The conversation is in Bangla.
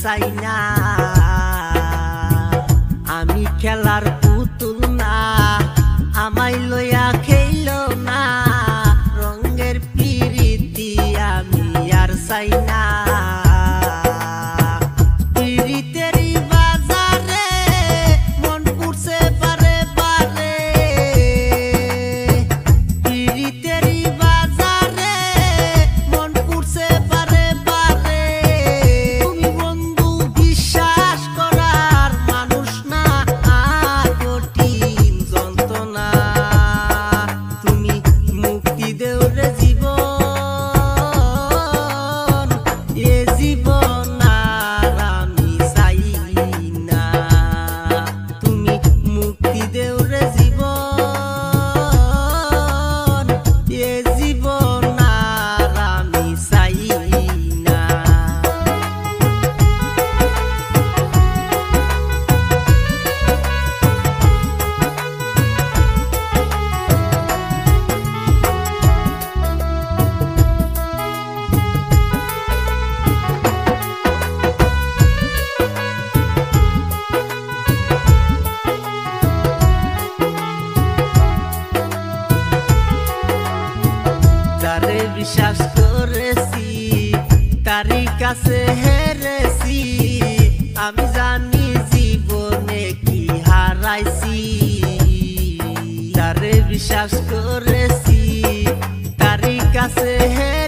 চাই না। আমি খেলার পুতুল না, আমায় লইয়া খেইলো না। রঙের পিরিতি আমি আর চাই না। পিরিতেরই বাজারে মন পুড়ছে বারে বারে। পিরিতেরই বাজারে মন পুড়ছে বারে বারে। তুমি বন্ধু বিশ্বাস করার মানুষ না, কঠিন যন্ত্রণা। তুমি মুক্তি দেও রে জীবন, এ জীবন আর আমি চাই না। তুমি মুক্তি দেও রে জীবন, এ জীবন আর আমি চাই না। যারে বিশ্বাস করেছি তারই কাছে হেরেছি। আমি জানি জীবনে কি হারাইছি। যারে বিশ্বাস করেছি তারই কাছে হেরেছি।